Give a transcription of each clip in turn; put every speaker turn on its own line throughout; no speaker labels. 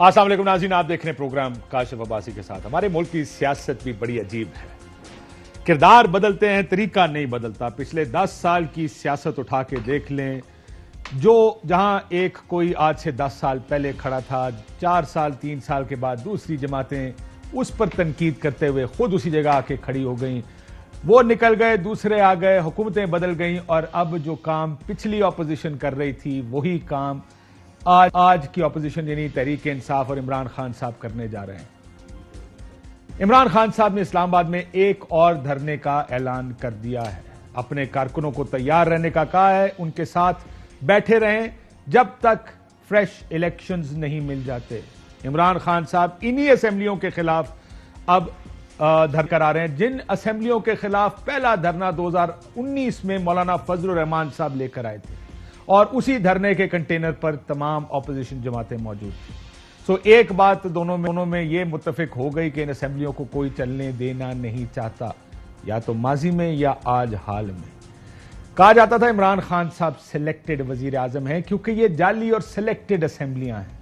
अस्सलाम वालेकुम नाज़रीन, आप देख रहे हैं प्रोग्राम काशिफ अब्बासी के साथ। हमारे मुल्क की सियासत भी बड़ी अजीब है, किरदार बदलते हैं, तरीका नहीं बदलता। पिछले 10 साल की सियासत उठा के देख लें, जो जहां एक कोई आज से 10 साल पहले खड़ा था, 4 साल 3 साल के बाद दूसरी जमातें उस पर तनकीद करते हुए खुद उसी जगह आके खड़ी हो गई, वो निकल गए, दूसरे आ गए, हुकूमतें बदल गई और अब जो काम पिछली ऑपोजिशन कर रही थी वही काम आज की ऑपोजिशन यानी तहरीक इंसाफ और इमरान खान साहब करने जा रहे हैं। इमरान खान साहब ने इस्लामाबाद में एक और धरने का ऐलान कर दिया है। अपने कारकुनों को तैयार रहने का कहा है, उनके साथ बैठे रहें जब तक फ्रेश इलेक्शंस नहीं मिल जाते। इमरान खान साहब इन्हीं असेंबलियों के खिलाफ अब धरना करा रहे हैं, जिन असेंबलियों के खिलाफ पहला धरना 2019 में मौलाना फजलुर रहमान साहब लेकर आए थे और उसी धरने के कंटेनर पर तमाम ऑपोजिशन जमातें मौजूद थी। सो एक बात दोनों में ये मुत्तफिक हो गई कि इन असेंबलियों को कोई चलने देना नहीं चाहता, या तो माजी में या आज हाल में। कहा जाता था इमरान खान साहब सिलेक्टेड वजीर आजम है क्योंकि ये जाली और सिलेक्टेड असेंबलियां हैं।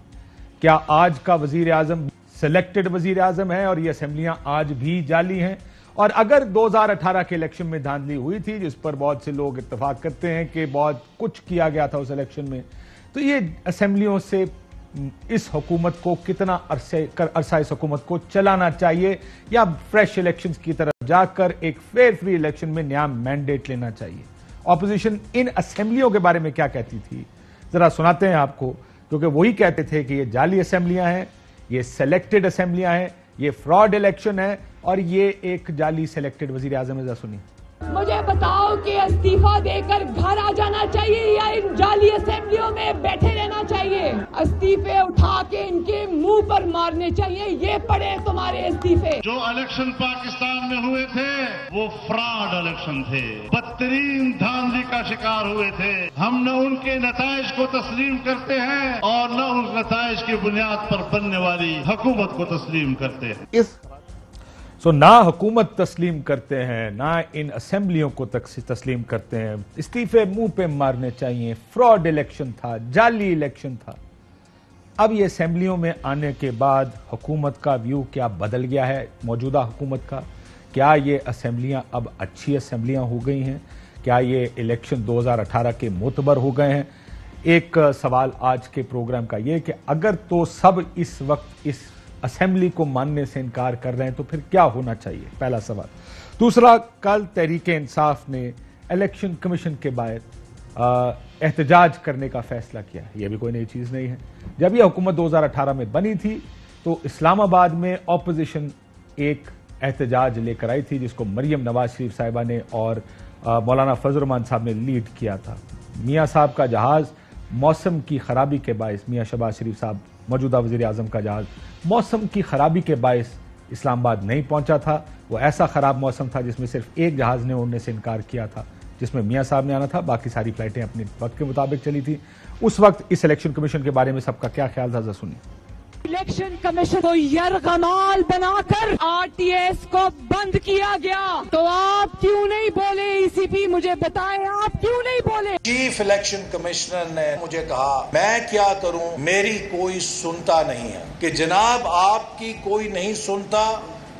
क्या आज का वजीर आजम सिलेक्टेड वजीर आजम है और ये असेंबलियां आज भी जाली हैं? और अगर 2018 के इलेक्शन में धांधली हुई थी, जिस पर बहुत से लोग इत्तेफाक करते हैं कि बहुत कुछ किया गया था उस इलेक्शन में, तो ये असेंबलियों से इस हुकूमत को कितना अरसा इस हुकूमत को चलाना चाहिए, या फ्रेश इलेक्शंस की तरफ जाकर एक फेयर फ्री इलेक्शन में नया मैंडेट लेना चाहिए? ऑपोजिशन इन असेंबलियों के बारे में क्या कहती थी, जरा सुनाते हैं आपको, क्योंकि वही कहते थे कि ये जाली असेंबलियां हैं, ये सिलेक्टेड असेंबलियां हैं, ये फ्रॉड इलेक्शन है और ये एक जाली सिलेक्टेड वजीर आजम है। सुनिए।
मुझे बताओ कि इस्तीफा देकर घर आ जाना चाहिए या इन जाली असेंबलियों में बैठे रहना चाहिए? इस्तीफे उठा के इनके मुंह पर मारने चाहिए। ये पड़े तुम्हारे इस्तीफे।
जो इलेक्शन पाकिस्तान में हुए थे वो फ्रॉड इलेक्शन थे, बदतरीन धांधली का शिकार हुए थे। हम न उनके नताइज को तस्लीम करते हैं और न उन नताइज की बुनियाद पर बनने वाली हुकूमत को तस्लीम करते हैं।
ना हुकूमत तस्लीम करते हैं, ना इन असेंबलियों को तस्लीम करते हैं। इस्तीफे मुंह पे मारने चाहिए। फ्रॉड इलेक्शन था, जाली इलेक्शन था। अब ये असेंबलियों में आने के बाद हुकूमत का व्यू क्या बदल गया है? मौजूदा हुकूमत का क्या ये असेंबलियां अब अच्छी असेंबलियां हो गई हैं? क्या ये इलेक्शन 2018 के मोतबर हो गए हैं? एक सवाल आज के प्रोग्राम का ये कि अगर तो सब इस वक्त इस असेंबली को मानने से इनकार कर रहे हैं तो फिर क्या होना चाहिए? पहला सवाल। दूसरा, कल तहरीक इंसाफ ने इलेक्शन कमीशन के बाद एहतजाज करने का फैसला किया। यह भी कोई नई चीज नहीं है। जब यह हुकूमत 2018 में बनी थी तो इस्लामाबाद में ऑपोजिशन एक एहतजाज लेकर आई थी, जिसको मरियम नवाज शरीफ साहिबा ने और मौलाना फजलुर रहमान साहब ने लीड किया था। मियाँ साहब का जहाज मौसम की खराबी के बायस, मियाँ शहबाज शरीफ साहब मौजूदा वजीर आजम का जहाज मौसम की खराबी के बायस इस्लामाबाद नहीं पहुंचा था। वो ऐसा खराब मौसम था जिसमें सिर्फ एक जहाज ने उड़ने से इनकार किया था, जिसमें मियाँ साहब ने आना था, बाकी सारी फ्लाइटें अपने वक्त के मुताबिक चली थी। उस वक्त इस इलेक्शन कमीशन के बारे में सबका क्या ख्याल था, सुनिए।
इलेक्शन कमीशन को यरगमाल बनाकर आरटीएस को बंद किया गया, तो आप क्यों नहीं बोले? ईसीपी मुझे बताएं, आप क्यों नहीं बोले?
चीफ इलेक्शन कमिश्नर ने मुझे कहा मैं क्या करूं, मेरी कोई सुनता नहीं है। कि जनाब आपकी कोई नहीं सुनता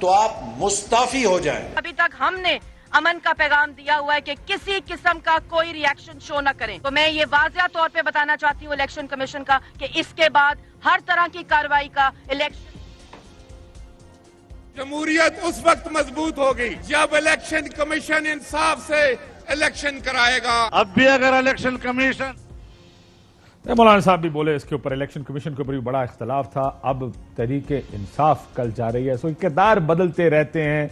तो आप मुस्ताफी हो जाएं।
अभी तक हमने अमन का पैगाम दिया हुआ है कि किसी किस्म का कोई रिएक्शन शो न करें। तो मैं ये वाज़िया तौर पे बताना चाहती हूँ इलेक्शन कमीशन का कि इसके बाद हर तरह की कार्रवाई का इलेक्शन।
जमहूरियत उस वक्त मजबूत होगी जब इलेक्शन कमीशन इंसाफ से इलेक्शन कराएगा। अब भी अगर इलेक्शन कमीशन,
मौलाना साहब भी बोले इसके ऊपर, इलेक्शन कमीशन के ऊपर भी बड़ा इख्तलाफ था। अब तहरीक इंसाफ कल जा रही है। सो किरदार बदलते रहते हैं।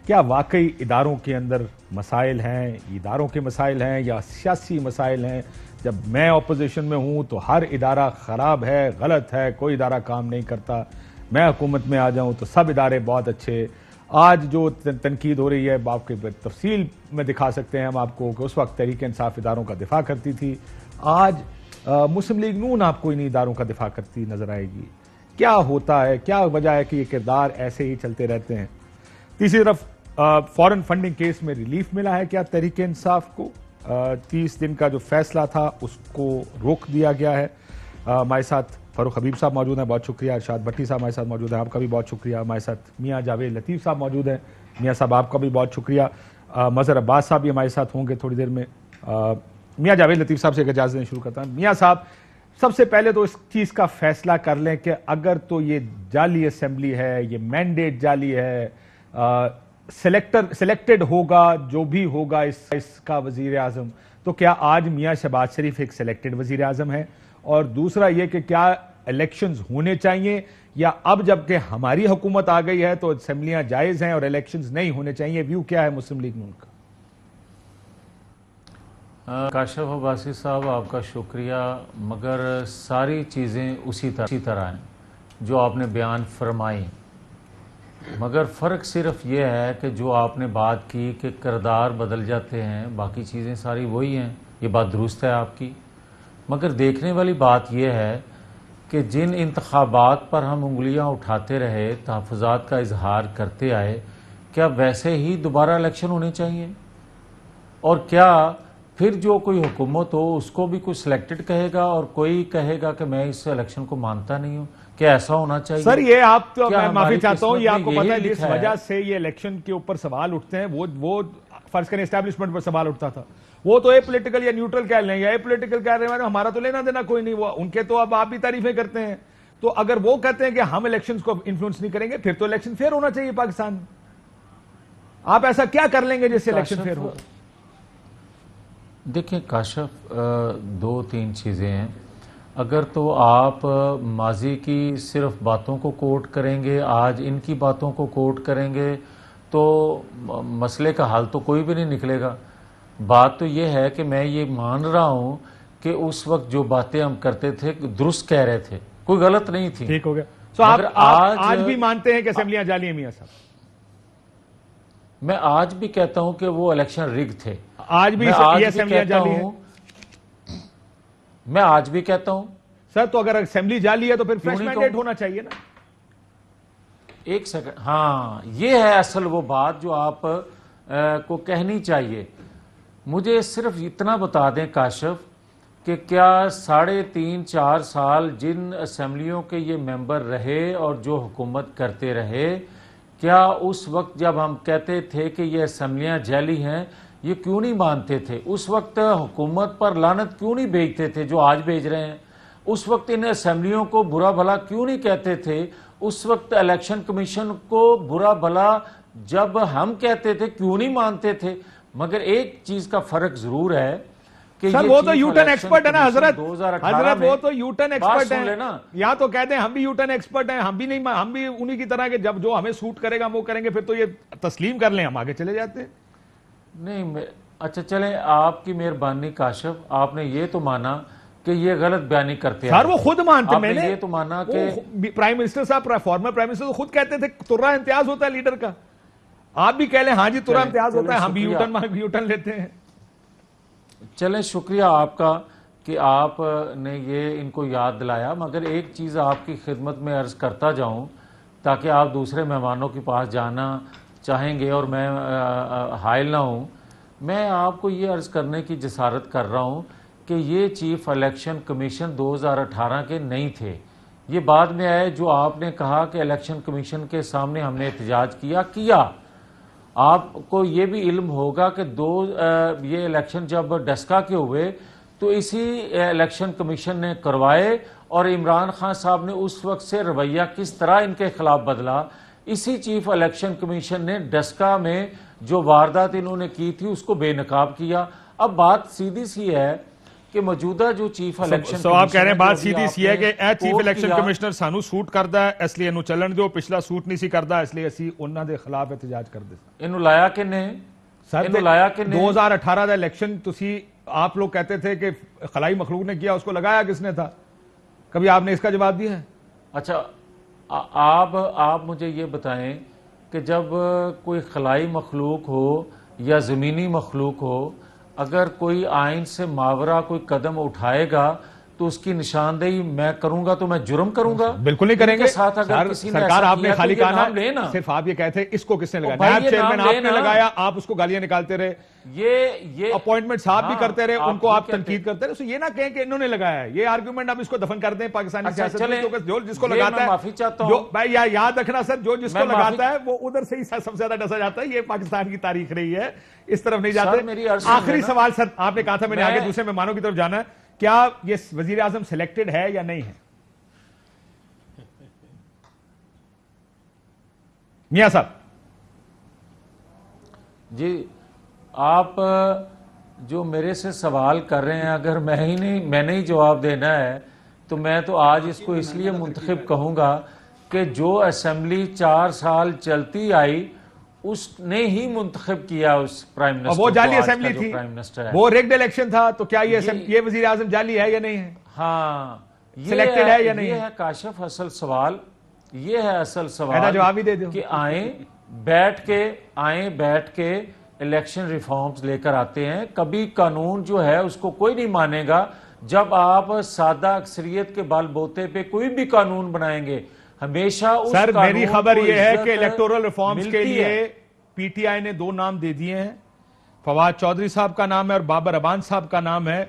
क्या वाकई इदारों के अंदर मसाइल हैं, इदारों के मसाइल हैं या सियासी मसाइल हैं? जब मैं ऑपोजिशन में हूं तो हर इदारा खराब है, गलत है, कोई इदारा काम नहीं करता। मैं हुकूमत में आ जाऊं तो सब इदारे बहुत अच्छे। आज जो तनकीद हो रही है आपके तफसील में दिखा सकते हैं हम आपको कि उस वक्त तहरीक इंसाफ इदारों का दिफा करती थी, आज मुस्लिम लीग नून आपको इन इदारों का दिफा करती नजर आएगी। क्या होता है, क्या वजह है कि ये किरदार ऐसे ही चलते रहते हैं? तीसरी तरफ फॉरेन फंडिंग केस में रिलीफ मिला है क्या तहरीक इंसाफ को? 30 दिन का जो फैसला था उसको रोक दिया गया है। हमारे साथ फ़ारूक हबीब साहब मौजूद हैं, बहुत शुक्रिया। अरशाद भट्टी साहब हमारे साथ मौजूद हैं, आपका भी बहुत शुक्रिया। हमारे साथ मियाँ जावेद लतीफ़ साहब मौजूद हैं, मियाँ साहब आपका भी बहुत शुक्रिया। मज़हर अब्बास साहब भी हमारे साथ होंगे थोड़ी देर में। मियाँ जावेद लतीफ़ साहब से एक इजाज़त देना शुरू करता हूँ। मियाँ साहब, सबसे पहले तो इस चीज़ का फैसला कर लें कि अगर तो ये जाली असेंबली है, ये मैंडेट जाली है, सिलेक्टेड होगा जो भी होगा इसका वज़ीर आज़म, तो क्या आज मियाँ शहबाज शरीफ एक सिलेक्टेड वज़ीर आज़म है? और दूसरा ये कि क्या इलेक्शंस होने चाहिए, या अब जबकि हमारी हुकूमत आ गई है तो असेंबलियां जायज़ हैं और इलेक्शंस नहीं होने चाहिए? व्यू क्या है मुस्लिम लीग नून का?
काशिफ अब्बासी साहब, आपका शुक्रिया, मगर सारी चीज़ें उसी तरह हैं जो आपने बयान फरमाई, मगर फ़र्क सिर्फ ये है कि जो आपने बात की कि किरदार बदल जाते हैं, बाकी चीज़ें सारी वही हैं। ये बात दुरुस्त है आपकी, मगर देखने वाली बात यह है कि जिन इंतखाबात पर हम उंगलियां उठाते रहे, तहफ़्फ़ुज़ात का इजहार करते आए, क्या वैसे ही दोबारा इलेक्शन होने चाहिए? और क्या फिर जो कोई हुकूमत हो उसको भी कोई सिलेक्टेड कहेगा और कोई कहेगा कि मैं इस इलेक्शन को मानता नहीं हूँ? क्या ऐसा होना चाहिए?
सर ये आप तो, मैं माफी चाहता हूँ,
किस्मत
ये आपको
में
पता है
यही
जिस
लिखा है।
वजह से ये इलेक्शन के ऊपर सवाल उठते हैं, वो फर्ज करें एस्टैब्लिशमेंट पर सवाल उठता था, वो तो ए पॉलिटिकल या न्यूट्रल कह लें या ए पॉलिटिकल कह रहे हैं, हमारा तो लेना देना कोई नहीं, वो उनके तो अब आप भी तारीफें करते हैं। तो अगर वो कहते हैं कि हम इलेक्शंस को इन्फ्लुएंस नहीं करेंगे, फिर तो इलेक्शन फेयर होना चाहिए पाकिस्तान में। आप ऐसा क्या कर लेंगे जिससे इलेक्शन फेयर हो?
देखिए काशिफ, दो तीन चीज़ें हैं। अगर तो आप माजी की सिर्फ बातों को कोट करेंगे, आज इनकी बातों को कोट करेंगे, तो मसले का हल तो कोई भी नहीं निकलेगा। बात तो ये है कि मैं ये मान रहा हूँ कि उस वक्त जो बातें हम करते थे दुरुस्त कह रहे थे, कोई गलत नहीं थी।
ठीक हो गया। तो आप आज भी मानते हैं कि असेंबलियां जाली हैं मियां साहब?
मैं आज भी कहता हूं कि वो इलेक्शन रिग थे।
आज भी ये असेंबलियां जाली हैं?
मैं आज भी कहता हूं
सर, तो अगर असेंबली जाली है तो फिर फ्रेश मैंडेट होना चाहिए ना?
एक सेकंड, हाँ ये है असल वो बात जो आप को कहनी चाहिए। मुझे सिर्फ इतना बता दें काशिफ कि क्या 3.5-4 साल जिन असेंबलियों के ये मेंबर रहे और जो हुकूमत करते रहे, क्या उस वक्त जब हम कहते थे कि ये असेंबलियां जाली हैं, ये क्यों नहीं मानते थे? उस वक्त हुकूमत पर लानत क्यों नहीं भेजते थे जो आज भेज रहे हैं? उस वक्त इन असेंबलियों को बुरा भला क्यों नहीं कहते थे? उस वक्त इलेक्शन कमीशन को बुरा भला जब हम कहते थे क्यों नहीं मानते थे? मगर एक चीज का फर्क जरूर है कि
सर वो तो यूटर्न एक्सपर्ट है ना हजरत,
2018
वो तो यूटर्न एक्सपर्ट है
ना।
यहाँ तो कहते हैं हम भी यूटर्न एक्सपर्ट हैं, हम भी नहीं, हम भी उन्हीं की तरह के, जब जो हमें सूट करेगा वो करेंगे, फिर तो ये तस्लीम कर लें, हम आगे चले जाते हैं।
नहीं, अच्छा चले, आपकी मेहरबानी काशिफ, आपने ये तो माना कि ये गलत बयानी करते हैं।
सर वो खुद मानते, मैंने
ये तो माना कि
प्राइम मिनिस्टर साहब, फॉर्मर प्राइम मिनिस्टर तो खुद कहते थे तुर्रा इम्तियाज होता है लीडर का। आप भी कह लें हाँ जी तुर्रा इम्तियाज होता है, हम भी यूटर्न लेते हैं।
चलें, शुक्रिया आपका कि आपने ये इनको याद दिलाया। मगर एक चीज़ आपकी खिदमत में अर्ज़ करता जाऊं ताकि आप दूसरे मेहमानों के पास जाना चाहेंगे और मैं हाइल ना हूं, मैं आपको ये अर्ज़ करने की जसारत कर रहा हूं कि ये चीफ इलेक्शन कमीशन 2018 के नहीं थे। ये बाद में आए। जो आपने कहा कि इलेक्शन कमीशन के सामने हमने एहतजाज किया, आपको ये भी इल्म होगा कि ये इलेक्शन जब डस्का के हुए तो इसी इलेक्शन कमीशन ने करवाए और इमरान खान साहब ने उस वक्त से रवैया किस तरह इनके खिलाफ बदला। इसी चीफ इलेक्शन कमीशन ने डस्का में जो वारदात इन्होंने की थी उसको बेनकाब किया। अब बात सीधी सी है कि मौजूदा जो चीफ इलेक्शन
आप कह रहे हैं बात सीधी सी है कि चीफ इलेक्शन कमिश्नर सानू सूट करता है इसलिए इन्हों चलन दो, पिछला सूट नहीं सी करता इसलिए ਅਸੀਂ ਉਹਨਾਂ ਦੇ ਖਿਲਾਫ ਇਤਜਾਜ ਕਰਦੇ।
ਇਹਨੂੰ ਲਾਇਆ ਕਿੰਨੇ?
ਇਹਨੂੰ ਲਾਇਆ ਕਿੰਨੇ? 2018 ਦਾ इलेक्शन ਤੁਸੀਂ आप लोग कहते थे कि खलाई मखलूक ने किया, उसको लगाया किसने था? कभी आपने इसका जवाब दिया है?
अच्छा, आप मुझे ये बताएं कि जब कोई खलाई मखलूक हो या ज़मीनी मखलूक हो, अगर कोई आइन से मावरा कोई कदम उठाएगा तो उसकी निशानदेही मैं करूंगा तो मैं जुर्म करूंगा?
बिल्कुल नहीं करेंगे।
साथ अगर किसी ने
सरकार आपने खाली कहा
ना,
सिर्फ आप ये कहते हैं इसको किसने लगाया, नायब चेयरमैन आपने लगाया, आप उसको गालियां निकालते रहे,
ये
अपॉइंटमेंट साहब भी करते रहे, उनको आप तनकीद करते रहे, तो ये ना कहें कि इन्होंने लगाया है। ये आर्गुमेंट आप इसको दफन कर दें पाकिस्तानी सियासत में। जो जिसको लगाता है,
माफी चाहता हूं
जो भाई याद रखना सर, जो जिसको लगाता है वो उधर से ही सबसे ज्यादा डसा जाता है। ये पाकिस्तान की तारीख रही है, इस तरफ नहीं जाते। आखिरी सवाल सर, आपने कहा था मैंने आगे दूसरे मेहमानों की तरफ जाना है, क्या ये वजीर आजम सिलेक्टेड है या नहीं है? मियां साहब
जी, आप जो मेरे से सवाल कर रहे हैं, अगर मैंने ही जवाब देना है तो मैं तो आज इसको इसलिए मुंतखब कहूंगा कि जो असेंबली 4 साल चलती आई उसने ही मुंतखब किया उस प्राइम मिनिस्टर।
वो जाली असेंबली थी,
प्राइम मिनिस्टर है,
वो रिग्ड इलेक्शन था, तो क्या ये वजीर आजम जाली है या नहीं है?
हाँ,
सिलेक्टेड है या नहीं?
ये है काशिफ असल सवाल, ये है असल सवाल।
जवाब ही दे दो
कि आए बैठ के इलेक्शन रिफॉर्म्स लेकर आते हैं। कभी कानून जो है उसको कोई नहीं मानेगा। जब आप सादा अक्सरियत के बलबूते पे कोई भी कानून बनाएंगे, हमेशा उस
सर मेरी खबर यह है कि इलेक्टोरल रिफॉर्म्स के लिए पीटीआई ने 2 नाम दे दिए हैं। फवाद चौधरी साहब का नाम है और बाबर अबान साहब का नाम है।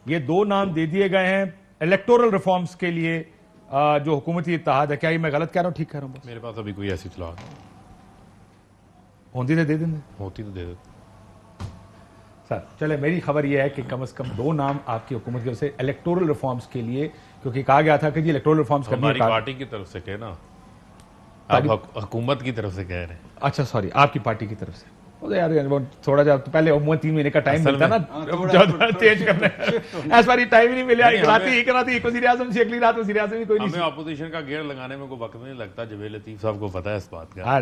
ये 2 नाम दे दिए गए हैं इलेक्टोरल रिफॉर्म्स के लिए जो हुकूमती इत्तेहाद है। क्या ये मैं गलत कह रहा हूं, ठीक कह रहा हूं?
मेरे पास अभी कोई ऐसी इत्तला
होती तो दे देंगे,
होती तो दे दो
सर। चले, मेरी खबर यह है कि कम से कम 2 नाम आपकी हुकूमत की तरफ से इलेक्टोरल रिफॉर्म्स के लिए, क्योंकि कहा गया था कि जी इलेक्टोरल रिफॉर्म्स करनी है।
हमारी पार्टी की तरफ से कहना, आप हुकूमत की तरफ से कह रहे हैं।
अच्छा सॉरी, आपकी पार्टी की तरफ से। यार थोड़ा जा तो पहले 3 महीने का टाइम मिलता ना चेंज करने, ऐसा टाइम ही नहीं मिला। एक रात एक वज़ीर आज़म से, अगली रात वज़ीर आज़म कोई नहीं।
हमें अपोजिशन का गेयर लगाने में कोई वक्त नहीं लगता। जवेद लतीफ साहब को पता है इस बात का।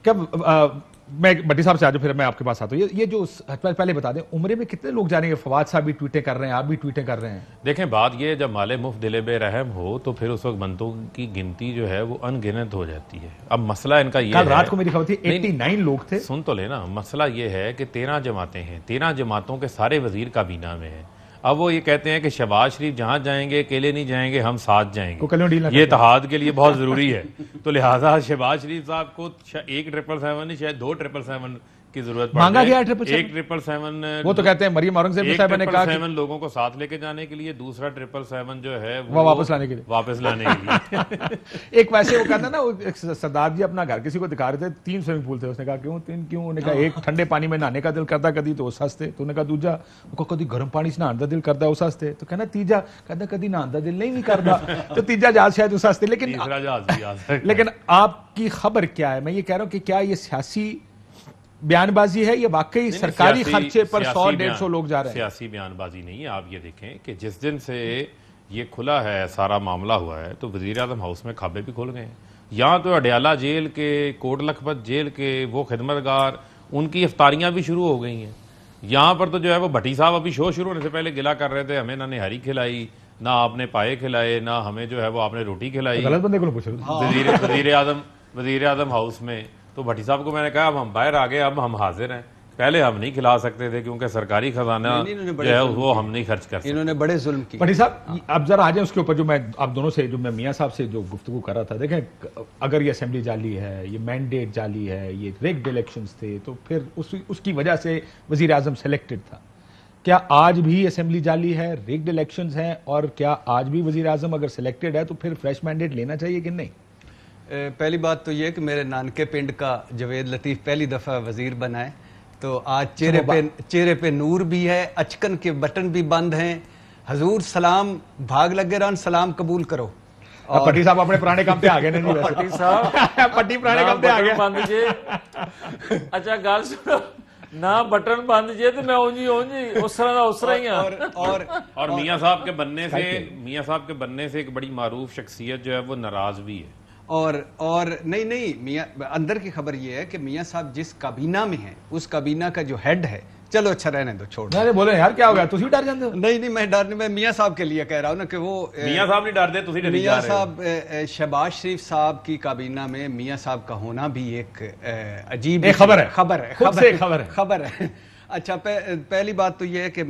कब मैं भट्टी साहब से आज फिर मैं आपके पास आता हूँ। ये जो पहले बता दें, उम्रे में कितने लोग जानेंगे? फवाद साहब भी ट्वीटें कर रहे हैं, आप भी ट्वीटें कर रहे हैं।
देखें, बात ये, जब माले मुफ्त दिले बेरहम हो तो फिर उस वक्त बंदों की गिनती जो है वो अनगिनत हो जाती है। अब मसला इनका ये है,
कल रात को मेरी खबर थी 89 लोग थे।
सुन तो लेना, मसला ये है कि 13 जमातें हैं, 13 जमातों के सारे वजीर काबीना में हैं। अब वो ये कहते हैं कि शहबाज शरीफ जहां जाएंगे अकेले नहीं जाएंगे, हम साथ जाएंगे। ये इत्तेहाद के लिए बहुत जरूरी है। तो लिहाजा शहबाज शरीफ साहब को 1 777 नहीं, शायद 2 777 की जरूरत
मांगा गया।
1 777
वो तो कहते हैं मरियम औरंगजेब साहब ने कहा
777 लोगों को साथ लेके जाने के लिए, दूसरा 777 जो है
वो वापस लाने के लिए एक वैसे वो कहता ना, वो सरदार जी अपना घर किसी को दिखा रहे थे, 3 स्विमिंग पूल थे। उसने कहा क्यों 3 क्यों? उन्होंने कहा एक ठंडे पानी में नहाने का दिल करता कदी तो उस हंसते, तो उन्होंने कहा दूजा कभी गर्म पानी से नहाने का दिल करता उस हंसते, तो कहना तीजा कहता कभी नहाने का दिल नहीं करता, तो तीजा जहाज शायद उस हंसते। लेकिन आपकी खबर क्या है? मैं ये कह रहा हूं कि क्या ये सियासी बयानबाजी है, ये वाकई सरकारी खर्चे पर 100-150 लोग जा रहे हैं?
सियासी बयानबाजी नहीं है। आप ये देखें कि जिस दिन से ये खुला है, सारा मामला हुआ है, तो वजीर आज़म हाउस में खाबे भी खुल गए हैं। यहाँ तो अडयाला जेल के, कोट लखपत जेल के वो खिदमतगार, उनकी इफ्तारियां भी शुरू हो गई हैं। यहाँ पर तो जो है वो भट्टी साहब अभी शो शुरू होने से पहले गिला कर रहे थे, हमें ना निहारी खिलाई, ना आपने पाए खिलाए, ना हमें जो है वो आपने रोटी खिलाई।
गलत बंदे को पूछ
वजीर आज़म हाउस में तो भट्टी साहब को मैंने कहा अब हम बाहर आ गए, अब हम हाजिर हैं। पहले हम नहीं खिला सकते थे क्योंकि सरकारी खजाना जो है वो हम नहीं खर्च कर सकते।
इन्होंने बड़े जुल्म किए।
भट्टी साहब अब जरा आ जाए उसके ऊपर, जो मैं आप दोनों से, जो मैं मियां साहब से जो गुफ्तगू कर रहा था। देखें, अगर ये असेंबली जाली है, ये मैंडेट जाली है, ये रिग्ड इलेक्शंस थे, तो फिर उसकी वजह से वजीर आजम सेलेक्टेड था। क्या आज भी असेंबली जाली है, रिग्ड इलेक्शंस हैं, और क्या आज भी वजीर आजम अगर सेलेक्टेड है तो फिर फ्रेश मैंडेट लेना चाहिए कि नहीं?
पहली बात तो ये कि मेरे नानके पिंड का जवेद लतीफ़ पहली दफ़ा वज़ीर बना है, तो आज चेहरे पे नूर भी है, अचकन के बटन भी बंद हैं। हजूर सलाम भाग लगे रहन, सलाम कबूल करो।
और पट्टी साहब अपने पुराने काम पे आ गए नहीं?
पट्टी साहब
पट्टी पुराने काम पे आ गए।
बंद जे अच्छा गल सुनो ना, बटन बंद जे तो मैं ओंजी उस तरह ही
और मियां साहब के बनने से एक बड़ी मारूफ शख्सियत जो है वो नाराज भी है।
और नहीं मियां, अंदर की खबर ये है कि मियां साहब जिस काबीना में हैं, उस काबीना का जो हेड है, चलो अच्छा रहने दो, छोड़।
अरे बोले यार क्या हो गया, तुसी डर जाते हो?
नहीं मैं डर नहीं, मैं मियां साहब के लिए कह रहा हूं ना कि वो
मियां साहब नहीं डरते, तुसी डर
मियां साहब शहबाज शरीफ साहब की काबीना में मियां साहब का होना भी एक अजीब
खबर है।
अच्छा, पहली बात तो ये है कि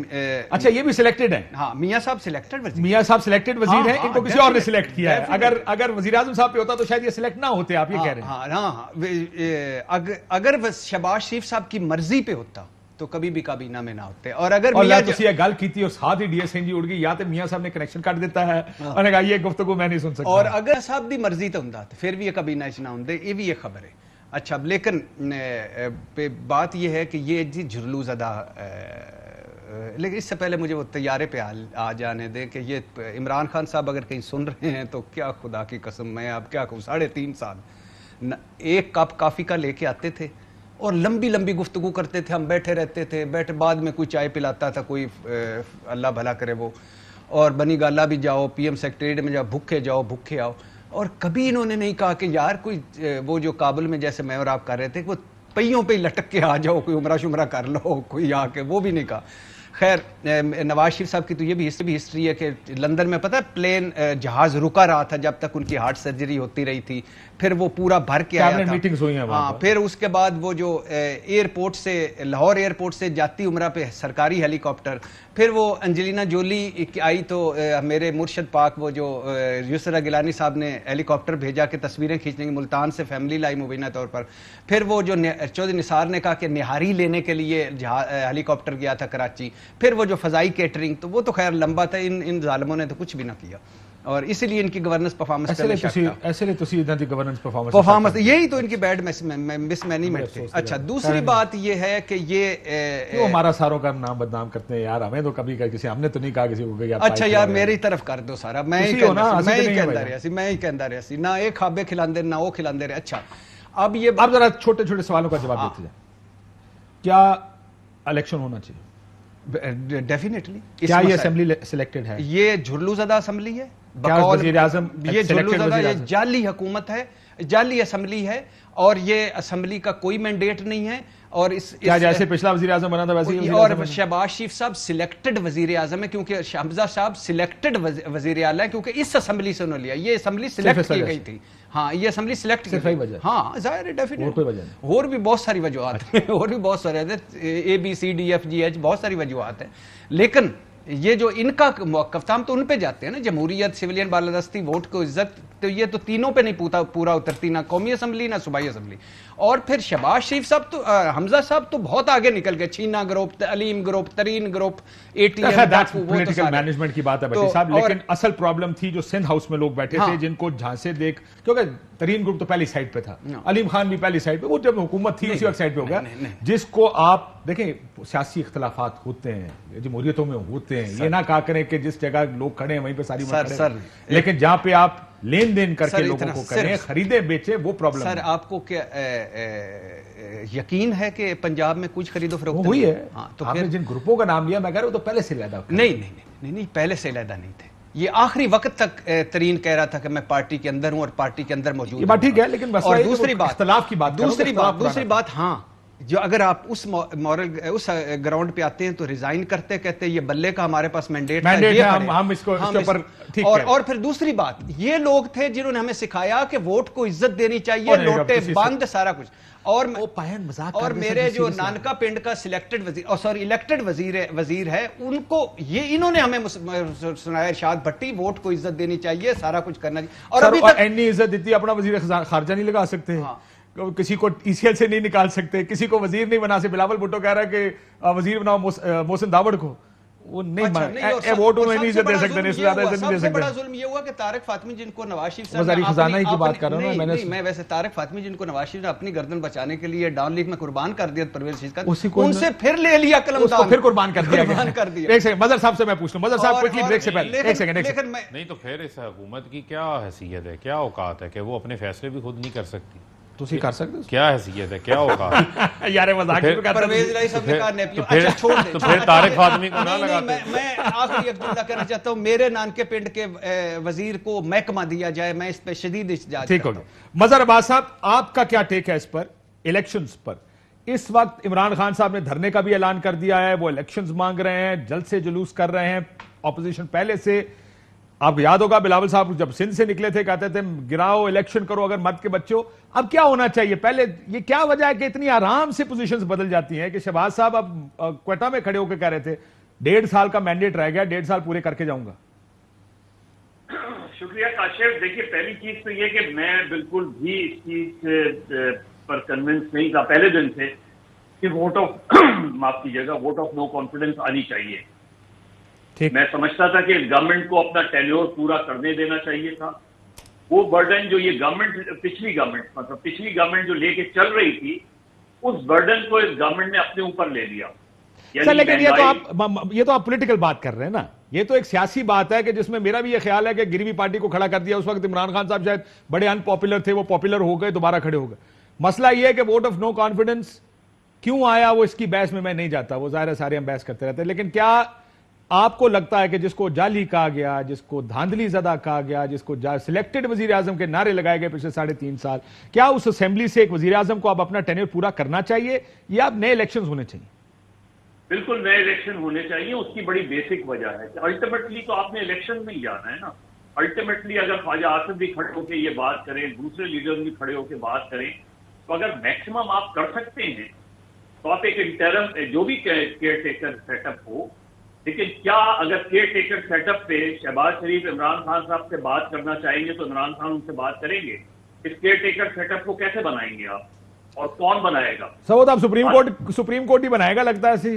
अच्छा, ये भी सिलेक्टेड है।
हाँ, मियां साहब सिलेक्टेड वजीर,
मियां साहब सिलेक्टेड वजीर
हाँ,
हैं, इनको किसी और ने सिलेक्ट किया है। अगर वजीर आजम साहब पे होता तो शायद ये सिलेक्ट ना होते, आप ये कह रहे हैं।
हाँ, अगर शहबाज शरीफ साहब की मर्जी पे होता तो कभी भी काबीना में ना होते। और अगर
मियां तुसी गल की थी और साथ ही डीएसएनजी उड़ गई, या तो मियां साहब ने कनेक्शन काट देता है और कहा ये गुफ्तगू मैं नहीं सुन सकता,
और अगर साहब दी मर्जी तो हुंदा तो फिर भी ये काबीना च ना होंदे, ये भी एक खबर है। अच्छा, लेकिन बात यह है कि ये जी झुरलू ज़दा, लेकिन इससे पहले मुझे वो तैयारे पे आ जाने दें कि ये इमरान खान साहब अगर कहीं सुन रहे हैं तो क्या खुदा की कसम, मैं अब क्या कहूँ, 3.5 साल एक कप काफ़ी का लेके आते थे और लंबी लंबी गुफ्तगू करते थे, हम बैठे रहते थे, बाद में कोई चाय पिलाता था कोई, अल्लाह भला करे वो, और बनी गाला भी जाओ, पीएम सेक्रेटरीट में जाओ, भूखे आओ, और कभी इन्होंने नहीं कहा कि यार कोई वो जो काबुल में जैसे मैं और आप कर रहे थे, वो पहियों पे लटक के आ जाओ, कोई उमरा शुमरा कर लो, कोई आके, वो भी नहीं कहा। खैर, नवाज शरीफ साहब की तो ये भी हिस्ट्री है कि लंदन में पता है प्लेन जहाज रुका रहा था जब तक उनकी हार्ट सर्जरी होती रही थी, फिर वो पूरा भर के आया था,
मीटिंग्स हुई हैं।
हाँ, फिर उसके बाद वो जो एयरपोर्ट से, लाहौर एयरपोर्ट से जाती उमरा पे सरकारी हेलीकॉप्टर, फिर वो अंजलिना जोली आई तो मेरे मुर्शद पाक वो जो यूसरा गिलानी साहब ने हेलीकॉप्टर भेजा कि तस्वीरें खींचने की, मुल्तान से फैमिली लाई मुबीना तौर पर, फिर वो जो चौधरी निसार ने कहा कि निहारी लेने के लिए हेलीकॉप्टर गया था कराची, फिर वो जो फजाई केटरिंग, तो वो तो खैर लंबा था, इन जालिमों ने तो कुछ भी ना किया, और इसीलिए इनकी गवर्नेंस परफॉर्मेंस यही तो इनकी बैड मिसमैनेजमेंट थी। अच्छा, दूसरी बात ये है कि ये
क्यों हमारा सारों का नाम बदनाम करते हैं यार, हमें तो कभी किसी, हमने तो नहीं कहा किसी को।
अच्छा यार, मेरी तरफ कर दो सारा, मैं ही कहता रहा सी, ना एक खाबे खिलाते ना वो खिलाते रहे। अच्छा, अब ये
आप जरा छोटे छोटे सवालों का जवाब देते जाए, क्या इलेक्शन होना चाहिए?
डेफिनेटली।
क्या ये असेंबली सिलेक्टेड है?
ये झुरलूज़दा असेंबली है,
वज़ीर आज़म
ये झुरलूज़दा, ये जाली हुकूमत है, जाली असेंबली है, और ये असेंबली का कोई मैंडेट नहीं है। और
क्या जैसे पिछला वज़ीर आज़म बना था वैसे ही,
और शहबाज शरीफ साहब सिलेक्टेड वज़ीर आज़म है, क्योंकि हमजा साहब सिलेक्टेड वज़ीर आला है, क्योंकि इस असेंबली से उन्होंने लिया, ये असेंबली सिलेक्ट की गई थी। हाँ, ये असेंबली सिलेक्ट की गई। हाँ, जाहिर है, डेफिनेट, और भी बहुत सारी वजूहत हैं, और भी बहुत सारे ABCDFGH बहुत सारी वजूहत हैं, लेकिन ये जो इनका कफ्ताम तो उन पे जाते हैं ना, जमहूरियत, सिविलियन बालादस्ती, वोट को इज्जत, तो ये तो तीनों पे नहीं पूरा उतरती, ना कौमी असम्बली ना सूबाई असम्बली। और फिर शहबाज शरीफ साहब तो, हमजा साहब तो बहुत आगे निकल गए, छीना ग्रुप, अलीम ग्रुप, तरीन ग्रुप,
पॉलिटिकल मैनेजमेंट की बात है भट्टी साहब, लेकिन असल प्रॉब्लम थी जो सिंध हाउस में लोग बैठे थे, जिनको झांसे देख, क्योंकि तरीन ग्रुप तो पहली साइड पे था, अलीम खान भी पहली साइड पे, वो जब हुकूमत थी उसी वक्त साइड पे हो गया, जिसको आप देखें, सियासी इख्तलाफात होते हैं, जमहूरियतों में होते हैं, ये ना कहा करें कि जिस जगह लोग खड़े हैं वहीं पे सारी उम्र, लेकिन जहाँ पे आप लेन देन करके लोगों को करें, खरीदे बेचे, वो प्रॉब्लम।
सर, आपको क्या यकीन है कि पंजाब में कुछ खरीदो फरोख्त
हुई है? हाँ, तो आपने जिन ग्रुपों का नाम लिया, मैं कह रहा हूं तो पहले से लैदा
नहीं, पहले से लैदा नहीं थे, ये आखिरी वक्त तक तरीन कह रहा था कि मैं पार्टी के अंदर हूं और पार्टी के अंदर मौजूद हूं।
ठीक है, लेकिन
और दूसरी बात,
इख्तिलाफ की बात,
दूसरी बात, हाँ, जो अगर आप उस ग्राउंड पे आते हैं तो रिजाइन करते, कहते हैं ये बल्ले का हमारे पास मैंडेट है,
हम इसके ऊपर ठीक है।
और फिर दूसरी बात, ये लोग थे जिन्होंने हमें सिखाया कि वोट को इज्जत देनी चाहिए, लोटे बंद, सारा कुछ। और मेरे जो नानका पिंड का सिलेक्टेड वजीर, इलेक्टेड वजीर है, उनको ये इन्होंने हमें सुनाया, इरशाद भट्टी, वोट को इज्जत देनी चाहिए, सारा कुछ करना चाहिए। और अभी तक
इतनी इज्जत देती, अपना वजीर खारजा नहीं लगा सकते हैं, किसी को ECL से नहीं निकाल सकते, किसी को वजीर नहीं बना सकते। बिलावल भुट्टो कह रहा है कि वजीर बनाओ मोहसिन दावड़ को, वो नहीं वोट उन्हें नहीं दे सकते, ज्यादा इज्जत नहीं दे सकते।
बड़ा जुल्म ये हुआ कि तारिक फातमी, जिनको नवाज शरीफ साहब,
वज़ीर खजाना की बात कर रहा हूं
मैं वैसे तारिक फातमी, जिनको नवाज शरीफ ने अपनी गर्दन बचाने के लिए डाउन लीग में कुर्बान कर दिया परवेज का, उनसे फिर ले लिया कलमदान,
फिर कुर्बान कर दिया। एक सेकंड, मजहर साहब से मैं पूछ लूं, मजहर साहब क्विकली ब्रेक से पहले एक सेकंड।
नहीं तो फिर इस हुकूमत की क्या हैसियत है, क्या औकात है कि वो अपने फैसले भी खुद नहीं कर सकती?
तुसी कर सकते हो?
क्या हैसियत है, क्या औकात?
यार मजाक
परवेज इलाही साहब ने कहा नेपियो, अच्छा छोड़ दे,
तो फिर तारिक फातमी को ना लगाते।
मैं आखिरी एक जुमला कहना चाहता हूं, मेरे नानके पिंड के वजीर को महकमा दिया जाए, मैं इस पे शदीद इस्तेजाज।
ठीक हो गया। मजहर अब्बास साहब, आपका क्या टेक है इस पर, इलेक्शंस पर? इस वक्त इमरान खान साहब ने धरने का भी ऐलान कर दिया है, वो इलेक्शंस मांग रहे हैं, जल्द से जुलूस कर रहे हैं, ऑपोजिशन पहले से आपको याद होगा बिलावल साहब जब सिंध से निकले थे कहते थे गिराओ इलेक्शन करो अगर मत के बच्चों। अब क्या होना चाहिए? पहले ये क्या वजह है कि इतनी आराम से पोजीशंस बदल जाती हैं कि शहबाज साहब अब क्वेटा में खड़े होकर कह रहे थे 1.5 साल का मैंडेट रह गया, 1.5 साल पूरे करके जाऊंगा।
शुक्रिया काशिफ। देखिए, पहली चीज तो ये कि मैं बिल्कुल भी इस चीज पर कन्विंस नहीं था पहले दिन से कि वोट ऑफ माफ कीजिएगा, वोट ऑफ नो कॉन्फिडेंस आनी चाहिए। मैं समझता था कि गवर्नमेंट को अपना टेन्योर पूरा करने देना चाहिए था। वो बर्डन जो ये गवर्नमेंट पिछली गवर्नमेंट जो लेके चल रही थी, उस बर्डन को इस गवर्नमेंट ने अपने ऊपर ले लिया।
सर लेकिन ये तो आप पॉलिटिकल बात कर रहे हैं ना, ये तो एक सियासी बात है कि जिसमें मेरा भी ये ख्याल है कि गिरवी पार्टी को खड़ा कर दिया। उस वक्त इमरान खान साहब शायद बड़े अनपॉपुलर थे, वो पॉपुलर हो गए, दोबारा खड़े हो गए। मसला ये है कि वोट ऑफ नो कॉन्फिडेंस क्यों आया, वो इसकी बहस में मैं नहीं जाता, वो जाहिर है सारे हम बहस करते रहते हैं। लेकिन क्या आपको लगता है कि जिसको जाली कहा गया, जिसको धांधली ज़दा कहा गया, जिसको सिलेक्टेड वजीर आजम के नारे लगाए गए पिछले 3.5 साल, क्या उस असेंबली से एक वजीर आजम को अब अपना टेन्योर पूरा करना चाहिए या अब नए इलेक्शन होने चाहिए?
बिल्कुल नए इलेक्शन होने चाहिए। उसकी बड़ी बेसिक वजह है कि अल्टीमेटली तो आपने इलेक्शन में ही जाना है ना। अल्टीमेटली अगर ख्वाजा आसिफ भी खड़े होकर ये बात करें, दूसरे लीडर भी खड़े होकर बात करें, तो अगर मैक्सिमम आप कर सकते हैं तो आप एक इंटरम जो भी केयर टेकर सेटअप हो, लेकिन क्या अगर केयर टेकर सेटअप पे शहबाज शरीफ इमरान खान साहब से बात करना चाहेंगे तो इमरान खान उनसे बात करेंगे? इस केयर टेकर सेटअप को कैसे बनाएंगे आप और कौन बनाएगा?
सब आप सुप्रीम कोर्ट ही बनाएगा लगता है।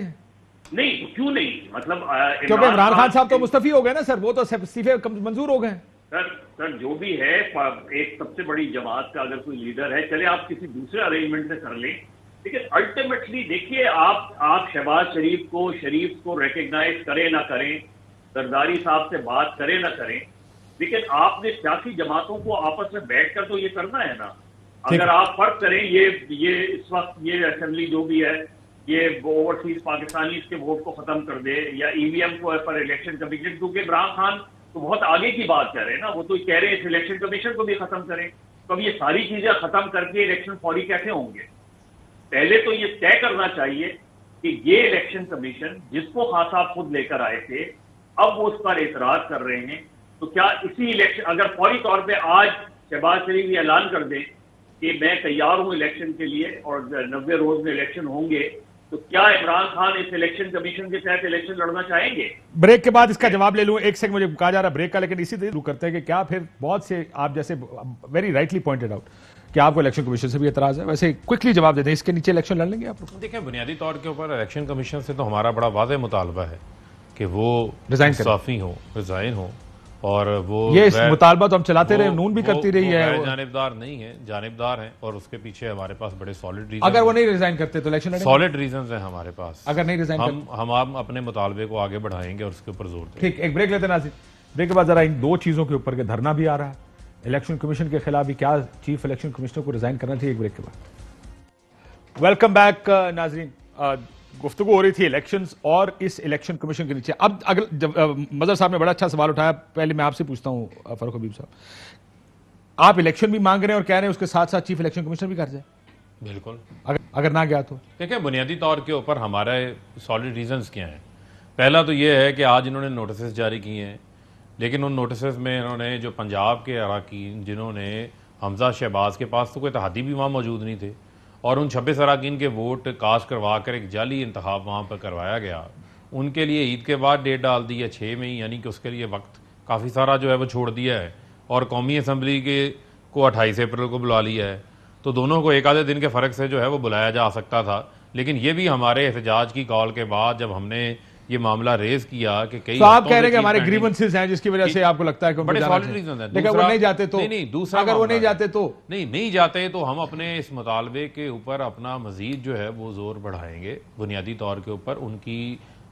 नहीं, क्यों नहीं? मतलब
क्योंकि इमरान खान साहब तो मुस्तफी हो गए ना सर, वो तो इस्तीफे मंजूर हो गए।
सर जो भी है, एक सबसे बड़ी जमात का अगर कोई लीडर है, चले आप किसी दूसरे अरेंजमेंट से कर लें, लेकिन अल्टीमेटली देखिए आप शहबाज शरीफ को रिकग्नाइज करें ना करें, जरदारी साहब से बात करें ना करें, लेकिन आपने सियासी जमातों को आपस में बैठकर तो ये करना है ना। अगर आप फर्क करें, ये इस वक्त ये असेंबली जो भी है, ये ओवरसीज पाकिस्तानी इसके वोट को खत्म कर दे या ईवीएम को पर इलेक्शन कमीशन, क्योंकि इमरान खान तो बहुत आगे की बात कर रहे हैं ना, वो तो कह रहे हैं इलेक्शन कमीशन को भी खत्म करें। तो अब ये सारी चीजें खत्म करके इलेक्शन फौरी कैसे होंगे? पहले तो ये तय करना चाहिए कि ये इलेक्शन कमीशन जिसको खान साहब खुद लेकर आए थे, अब वो उस पर एतराज कर रहे हैं, तो क्या इसी इलेक्शन अगर फौरी तौर पे आज शहबाज शरीफ ये ऐलान कर दें कि मैं तैयार हूं इलेक्शन के लिए और 90 रोज में इलेक्शन होंगे, तो क्या इमरान खान इस इलेक्शन कमीशन के तहत इलेक्शन लड़ना चाहेंगे?
ब्रेक के बाद इसका जवाब ले लूं, एक सेकंड मुझे कहा जा रहा है ब्रेक का, लेकिन इसी शुरू करते हैं कि क्या फिर बहुत से आप जैसे वेरी राइटली पॉइंटेड आउट कि आपको इलेक्शन कमीशन से भी एतराज है, वैसे क्विकली जवाब दे दें, इसके नीचे इलेक्शन लड़ लेंगे आप?
देखिए, बुनियादी तौर के ऊपर इलेक्शन कमीशन से तो हमारा बड़ा वाज़ेह मुतालबा है कि वो रिजाइन हो और वो
ये इस मुतालबा तो हम चलाते रहे, नून भी करती रही है,
जानिबदार नहीं है, जानिबदार हैं और उसके पीछे हमारे पास बड़े सॉलिड रीजन।
अगर वो नहीं रिजाइन करते तो इलेक्शन लड़ेंगे?
सॉलिड रीजंस हैं हमारे पास।
अगर नहीं रिजाइन
हम अपने मुतालबे को आगे बढ़ाएंगे और उसके ऊपर जोर देंगे।
ठीक, एक ब्रेक लेते हैं नाज़रीन। ब्रेक के बाद जरा इन दो चीजों के ऊपर के धरना भी आ रहा है, इलेक्शन कमीशन के खिलाफ भी, क्या चीफ इलेक्शन कमिश्नर को रिजाइन करना चाहिए? एक ब्रेक के बाद वेलकम बैक नाज़रीन। गुफ्तगू हो रही थी इलेक्शंस और इस इलेक्शन कमीशन के नीचे। अब अगर मजहर साहब ने बड़ा अच्छा सवाल उठाया, पहले मैं आपसे पूछता हूं फारूक हबीब साहब, आप इलेक्शन भी मांग रहे हैं और कह रहे हैं उसके साथ साथ चीफ इलेक्शन कमिश्नर भी कर जाए?
बिल्कुल,
अगर ना गया तो
देखिए, बुनियादी तौर के ऊपर हमारे सॉलिड रीजंस क्या हैं। पहला तो ये है कि आज इन्होंने नोटिस जारी किए हैं, लेकिन उन नोटिस में इन्होंने जो पंजाब के अराकीन जिन्होंने हमजा शहबाज के पास तो कोई इत्तेहादी भी वहाँ मौजूद नहीं थे और उन 26 अराकीन के वोट कास्ट करवा कर एक जाली इंतखाब वहाँ पर करवाया गया, उनके लिए ईद के बाद डेट डाल दी है 6 मई, यानी कि उसके लिए वक्त काफ़ी सारा जो है वो छोड़ दिया है और कौमी असम्बली के को 28 अप्रैल को बुला लिया है। तो दोनों को एक आधे दिन के फ़र्क से जो है वो बुलाया जा सकता था, लेकिन ये भी हमारे एहतजाज की कॉल के बाद जब हमने ये मामला रेज किया कि कई
तो आप कह रहे हैं कि हमारे ग्रीवेंसेस हैं जिसकी वजह से आपको लगता है कि
बड़े सॉलिड रीजन है,
लेकिन वो नहीं जाते तो
दूसरा
अगर वो नहीं जाते तो
नहीं जाते तो हम अपने इस मुतालबे के ऊपर अपना मजीद जो है वो जोर बढ़ाएंगे। बुनियादी तौर के ऊपर उनकी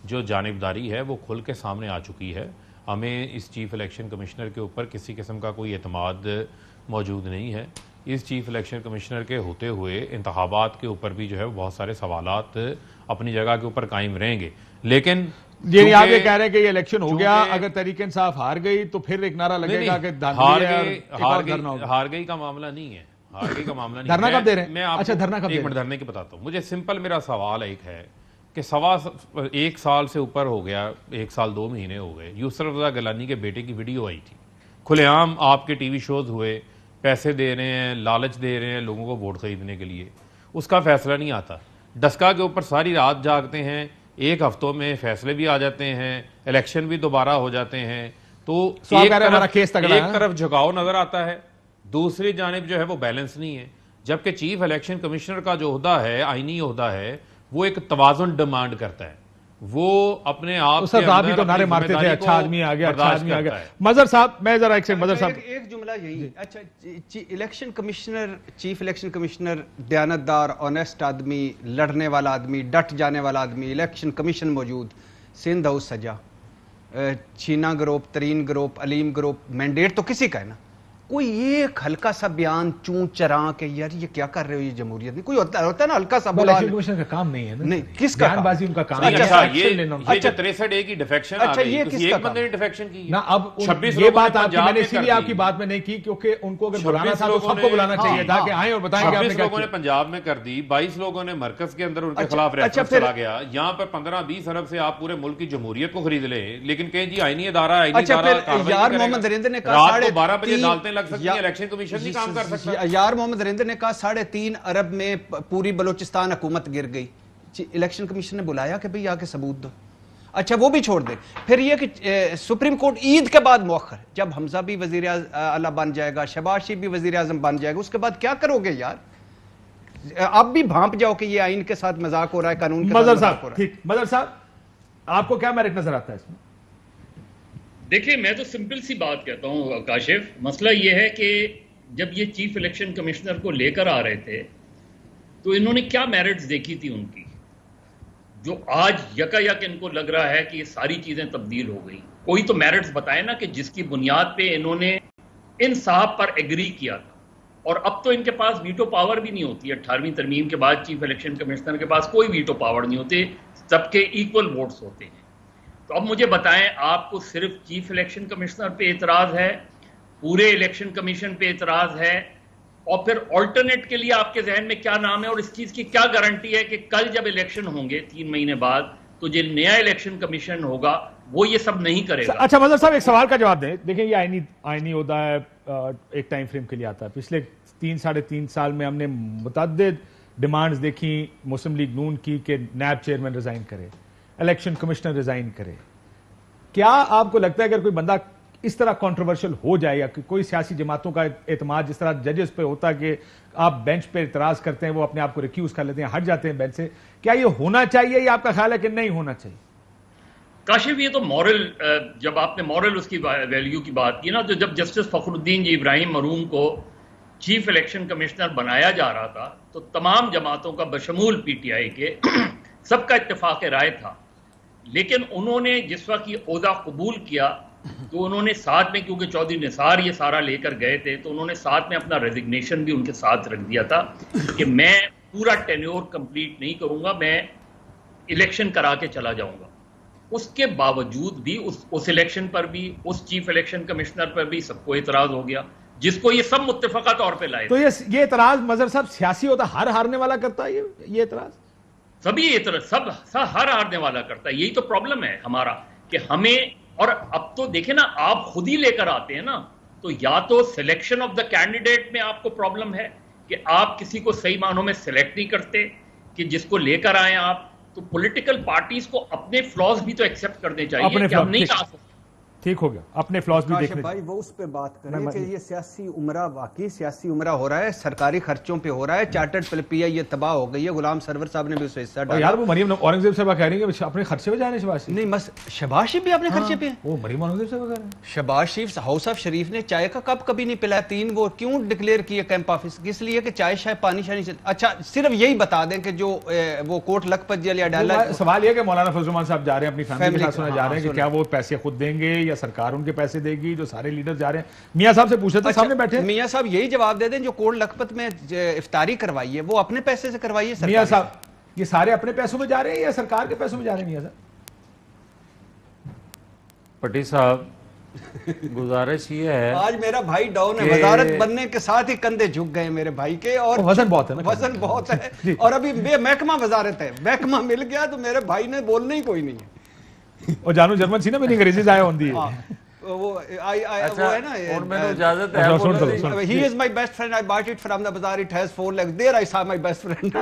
जो जानिबदारी है वो खुल के सामने आ चुकी है। हमें इस चीफ इलेक्शन कमिश्नर के ऊपर किसी किस्म का कोई एतमाद मौजूद नहीं है। इस चीफ इलेक्शन कमिश्नर के होते हुए इंतखाबात के ऊपर भी जो है बहुत सारे सवालात अपनी जगह के ऊपर कायम रहेंगे, लेकिन
ये आप ये कह रहे हैं कि ये इलेक्शन हो गया, अगर तहरीक इंसाफ हार गई तो फिर एक नारा लगेगा कि
हार गई का मामला नहीं है, हार गई का मामला नहीं।
धरना कब दे रहे हैं?
मैं आपको धरना की बताता हूँ। मुझे सिंपल मेरा सवाल एक है कि एक साल से ऊपर हो गया, 1 साल 2 महीने हो गए, यूसुफ रज़ा गिलानी के बेटे की वीडियो आई थी, खुलेआम आपके टीवी शोज हुए, पैसे दे रहे हैं, लालच दे रहे हैं लोगों को वोट खरीदने के लिए, उसका फैसला नहीं आता। डस्का के ऊपर सारी रात जागते हैं, 1 हफ्तों में फैसले भी आ जाते हैं, इलेक्शन भी दोबारा हो जाते हैं। तो एक तरफ झुकाव नजर आता है, दूसरी जानिब जो है वो बैलेंस नहीं है। जबकि चीफ इलेक्शन कमिश्नर का जो ओहदा है, आईनी ओहदा है, वो एक तवाज़ुन डिमांड करता है। वो अपने आप
के अंदर तो नारे मारते थे, अच्छा आदमी आ गया, अच्छा आदमी आ गया। मजहर साहब, मैं जरा मजहर साहब
एक जुमला यही, अच्छा election commissioner, chief election commissioner दयानतदार, ऑनेस्ट आदमी, लड़ने वाला आदमी, डट जाने वाला आदमी, इलेक्शन कमीशन मौजूद, सिंध हाउस सजा, चीना ग्रुप, तरीन ग्रुप, अलीम ग्रुप, मैंडेट तो किसी का है ना। कोई एक हल्का सा बयान चूं चरा के यार ये क्या कर रहे हो, ये जमहूरियत नहीं, कोई होता है ना हल्का सा बोला।
कमीशन का काम नहीं है ना,
नहीं किसका
बयानबाजी उनका काम
है। अच्छा ये 63A की डिफेक्शन आ गई,
ये
किसी एक बंदे ने डिफेक्शन की
ना। अब 26 ये बात मैंने इसीलिए आपकी बात में नहीं की क्योंकि उनको अगर बुलाना था तो सबको बुलाना चाहिए था कि आए और बताएं कि आपने क्या किया।
लोगों ने पंजाब में कर दी, 22 लोगों ने मरकज के अंदर उनके खिलाफ रेफरेंस चला गया। यहाँ पर 15-20 अरब से आप पूरे मुल्क की जमहूरियत को खरीद ले, लेकिन कहें जी आईनी अदारा,
यार मोहम्मद नरेंद्र ने कहा
12 बजे अदालतें लग सकती है, इलेक्शन नहीं काम कर सकता।
यार मोहम्मद नरेंद्र ने कहा 3.5 अरब में पूरी बलोचिस्तान हुकूमत गिर गई। इलेक्शन कमीशन ने बुलाया कि भाई आके सबूत दो। अच्छा वो भी छोड़ दे, फिर ये कि सुप्रीम कोर्ट ईद के बाद मौखर, जब हमजा भी वजीर आला बन जाएगा, शहबाज शरीफ भी वजीर आजम बन जाएगा, उसके बाद क्या करोगे यार? आप भी भांप जाओ कि ये आइन के साथ मजाक हो रहा है, कानून के साथ मजाक हो रहा है।
ठीक, मदर साहब आपको क्या मेरिट नजर आता है इसमें?
देखिए मैं तो सिंपल सी बात कहता हूँ काशिफ, मसला ये है कि जब ये चीफ इलेक्शन कमिश्नर को लेकर आ रहे थे तो इन्होंने क्या मेरिट्स देखी थी उनकी, जो आज यकायक इनको लग रहा है कि ये सारी चीजें तब्दील हो गई। कोई तो मेरिट्स बताए ना कि जिसकी बुनियाद पे इन्होंने इन साहब पर एग्री किया था। और अब तो इनके पास वीटो पावर भी नहीं होती। 18वीं तरमीम के बाद चीफ इलेक्शन कमिश्नर के पास कोई वीटो पावर नहीं होती, सबके इक्वल वोट्स होते हैं। तो अब मुझे बताएं, आपको सिर्फ चीफ इलेक्शन कमिश्नर पे एतराज है, पूरे इलेक्शन कमीशन पे एतराज है, और फिर ऑल्टरनेट के लिए आपके जहन में क्या नाम है? और इस चीज की क्या गारंटी है कि कल जब इलेक्शन होंगे 3 महीने बाद, तो जो नया इलेक्शन कमीशन होगा वो ये सब नहीं करेगा?
अच्छा मजहर साहब एक सवाल का जवाब दें। देखिए ये आईनी होता है, एक टाइम फ्रेम के लिए आता है। पिछले 3-3.5 साल में हमने मुतअद्दिद डिमांड्स देखी मुस्लिम लीग नून की कि नैब चेयरमैन रिजाइन करे, इलेक्शन कमिश्नर रिजाइन करे। क्या आपको लगता है अगर कोई बंदा इस तरह कंट्रोवर्शियल हो जाए, या कोई सियासी जमातों का एतमाद जिस तरह जजेस पे होता है कि आप बेंच पे इतराज करते हैं, वो अपने आप को रिक्यूज कर लेते हैं, हट जाते हैं बेंच से, क्या ये होना चाहिए या आपका ख्याल है कि नहीं होना चाहिए?
काशिफ ये तो मॉरल, जब आपने मॉरल उसकी वैल्यू की बात की ना, तो जब जस्टिस फखरुद्दीन जी इब्राहिम मरूम को चीफ इलेक्शन कमिश्नर बनाया जा रहा था तो तमाम जमातों का बशमूल पीटीआई के सबका इत्तेफाक राय था। लेकिन उन्होंने जिस वक्त ये ओहदा कबूल किया तो उन्होंने साथ में, क्योंकि चौधरी निसार ये सारा लेकर गए थे, तो उन्होंने साथ में अपना रेजिग्नेशन भी उनके साथ रख दिया था कि मैं पूरा टेन्योर कंप्लीट नहीं करूंगा, मैं इलेक्शन करा के चला जाऊंगा। उसके बावजूद भी उस इलेक्शन पर भी, उस चीफ इलेक्शन कमिश्नर पर भी सबको एतराज हो गया, जिसको ये सब मुत्तफका तौर पे लाए।
तो ये एतराज मजहर साहब सियासी होता, हर हारने वाला करता है ये एतराज?
सभी एतराज सब हर हारने वाला करता है। यही तो प्रॉब्लम है हमारा कि हमें, और अब तो देखे ना, आप खुद ही लेकर आते हैं ना, तो या तो सिलेक्शन ऑफ द कैंडिडेट में आपको प्रॉब्लम है कि आप किसी को सही मानों में सिलेक्ट नहीं करते कि जिसको लेकर आए आप, तो पॉलिटिकल पार्टीज को अपने फ्लॉज भी तो एक्सेप्ट करने चाहिए कि हम नहीं आ सकते।
ठीक हो गया, अपने फ्लॉज भी देखने
भाई वो उस पे बात करें कि ये सियासी उमरा, वाकई सियासी उमरा हो रहा है, सरकारी खर्चों पे हो रहा है, चार्टर्ड पीआई ये तबाह हो गई है। गुलाम सरवर साहब ने भी उससे हिस्सा डाला।
यार वो मरीम औरंगजेब साहब कह रही है अपने खर्चे पे जाने शहबाज
नहीं, बस शहबाज शरीफ भी अपने खर्चे पे,
वो मरीम औरंगजेब साहब कह रहे हैं।
शहबाज शरीफ, हाउस ऑफ शरीफ ने चाय का कप कभी नहीं पिलाया। 3 वो क्यों डिक्लेयर किए कैंप ऑफिस? इसलिए कि चाय शायद पानी शानी से। अच्छा सिर्फ यही बता दें कि जो वो कोट लखपत जेल या डाला,
सवाल यह कि मौलाना फजलुमान साहब जा रहे हैं अपनी फैमिली के साथ सुना जा रहे हैं कि क्या वो पैसे खुद देंगे या सरकार उनके पैसे देगी? जो सारे लीडर जा रहे हैं, मियां साहब से पूछे थे, सामने बैठे।
मियां साहब यही जवाब दे दें, जो कोट लखपत में इफ्तारी करवाई है वो अपने पैसे से करवाई है।
मियां साहब ये सारे अपने पैसों में जा रहे हैं या सरकार के पैसों में जा रहे हैं? मियां साहब
पट्टी साहब, गुजारिश ये है,
आज मेरा भाई डाउन है, वजारत बनने के साथ ही कंधे झुक गए मेरे भाई के, और
वजन बहुत है ना,
वजन बहुत है। और अभी महकमा वजारत है, महकमा मिल गया तो मेरे भाई ने बोलने ही कोई नहीं है।
और जानू जर्मन सी ना मेरी अंग्रेजी आया होती है
वो वो है ना,
उनमें इजाजत है।
He is my best friend. I bought it from the bazaar. It has 4 legs. There I saw my best friend.